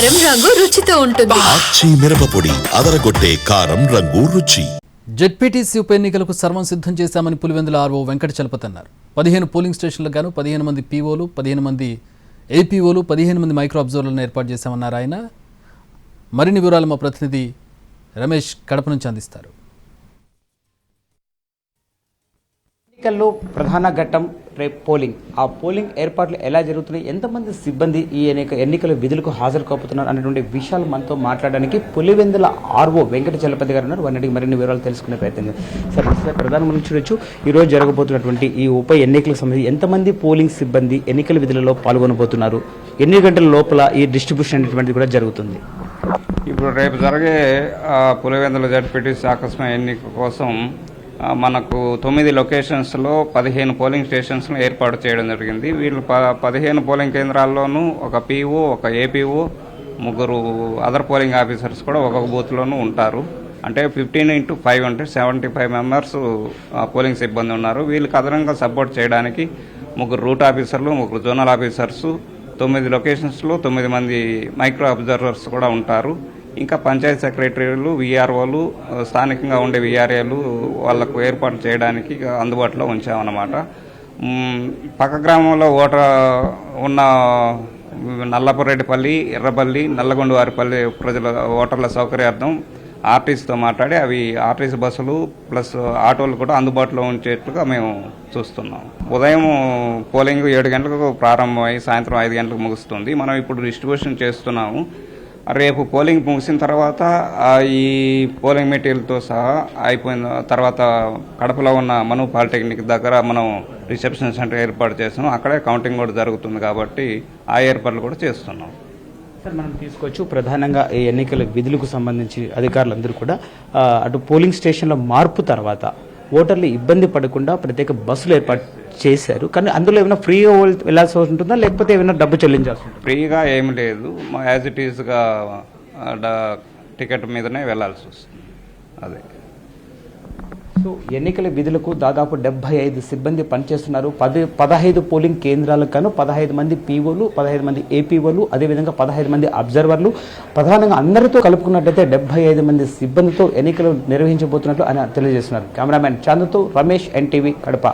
కారం రంగు రుచితో ఉంటుంది. ఆచి మిరపపొడి అదరగొట్టే కారం రంగు రుచి. జెడ్పీటీసీ ఉప ఎన్నికలకు సర్వం సిద్ధం చేశామని పులివెందుల ఆర్ఓ వెంకట చలపతి అన్నారు. 15 పోలింగ్ స్టేషన్లకు గాను 15 మంది పీఓలు, 15 మంది ఏపీఓలు, 15 మంది మైక్రో అబ్జర్వర్లను ఏర్పాటు చేశామన్నారు ఆయన. మరిన్ని వివరాలు మా ప్రతినిధి రమేష్ కడప నుంచి అందిస్తారు. ఎన్నికల్లో ప్రధాన ఘట్టం రేపు పోలింగ్. ఆ పోలింగ్ ఏర్పాట్లు ఎలా జరుగుతున్నాయి, ఎంతమంది సిబ్బంది ఈ ఎన్నికల విధులకు హాజరు కాపుతున్నారు అనేటువంటి విషయాలు మనతో మాట్లాడడానికి పులివెందుల ఆర్ఓ వెంకట చలపతి గారు ఉన్నారు. వారికి మరిన్ని వివరాలు తెలుసుకునే ప్రయత్నం సార్. ప్రధానమంత్రి చూడొచ్చు, ఈరోజు జరగబోతున్నటువంటి ఈ ఉప ఎన్నికలకు సంబంధించి ఎంతమంది పోలింగ్ సిబ్బంది ఎన్నికల విధులలో పాల్గొనబోతున్నారు, ఎన్ని గంటల లోపల ఈ డిస్ట్రిబ్యూషన్ అనేటువంటిది కూడా జరుగుతుంది? ఇప్పుడు రేపు జరిగే పులివెందుల జడ్పీటీసీ ఆకస్మిక ఎన్నిక కోసం మనకు 9 లొకేషన్స్లో 15 పోలింగ్ స్టేషన్స్ను ఏర్పాటు చేయడం జరిగింది. వీళ్ళు 15 పోలింగ్ కేంద్రాల్లోనూ ఒక పీఓ, ఒక ఏపీఓ, 3 అదర్ పోలింగ్ ఆఫీసర్స్ కూడా ఒక్కొక్క బూత్లోనూ ఉంటారు. అంటే 15x5 అంటే 75 మెంబర్స్ పోలింగ్ సిబ్బంది ఉన్నారు. వీళ్ళకి అదనంగా సపోర్ట్ చేయడానికి 3 రూట్ ఆఫీసర్లు, 3 జోనల్ ఆఫీసర్స్, 9 లొకేషన్స్లో 9 మంది మైక్రో అబ్జర్వర్స్ కూడా ఉంటారు. ఇంకా పంచాయతీ సెక్రటరీలు, వీఆర్ఓలు, స్థానికంగా ఉండే వీఆర్ఏలు వాళ్లకు ఏర్పాటు చేయడానికి అందుబాటులో ఉంచామన్నమాట. పక్క గ్రామంలో ఉన్న నల్లపురెడ్డిపల్లి, ఎర్రపల్లి, నల్లగొండవారిపల్లి ప్రజల ఓటర్ల సౌకర్యార్థం ఆర్టీసీతో మాట్లాడి అవి ఆర్టీసీ బస్సులు ప్లస్ ఆటోలు కూడా అందుబాటులో ఉంచేట్లుగా మేము చూస్తున్నాం. ఉదయం పోలింగ్ 7 గంటలకు ప్రారంభమై సాయంత్రం 5 గంటలకు ముగుస్తుంది. మనం ఇప్పుడు డిస్ట్రిబ్యూషన్ చేస్తున్నాము. రేపు పోలింగ్ ముగిసిన తర్వాత ఈ పోలింగ్ మెటీరియల్తో సహా అయిపోయిన తర్వాత కడపలో ఉన్న మను పాలిటెక్నిక్ దగ్గర మనం రిసెప్షన్ సెంటర్ ఏర్పాటు చేస్తున్నాం. అక్కడే కౌంటింగ్ కూడా జరుగుతుంది కాబట్టి ఆ ఏర్పాట్లు కూడా చేస్తున్నాం. సార్, మనం తీసుకోవచ్చు ప్రధానంగా ఈ ఎన్నికల విధులకు సంబంధించి అధికారులందరూ కూడా అటు పోలింగ్ స్టేషన్ల మార్పు తర్వాత ఓటర్లు ఇబ్బంది పడకుండా ప్రత్యేక బస్సులు ఏర్పాటు చేశారు. కానీ అందులో ఏమైనా ఫ్రీగా వెళ్లాల్సి ఉంటుందా, లేకపోతే ఏమైనా డబ్బు చెల్లించాల్సి ఉంటుందా? ఫ్రీగా ఏమి లేదు, యాజ్ ఇట్ ఈస్గా టికెట్ మీదనే వెళ్లాల్సి వస్తుంది. అదే. సో ఎన్నికల విధులకు దాదాపు 75 సిబ్బంది పనిచేస్తున్నారు. 15 పోలింగ్ కేంద్రాలకు గాను 15 మంది పీఓలు, 15 మంది ఏపీఓలు, అదేవిధంగా 15 మంది అబ్జర్వర్లు, ప్రధానంగా అందరితో కలుపుకున్నట్లయితే 75 మంది సిబ్బందితో ఎన్నికలు నిర్వహించబోతున్నట్లు ఆయన తెలియజేస్తున్నారు. కెమెరామెన్ చాందుతో రమేష్, ఎన్టీవీ, కడప.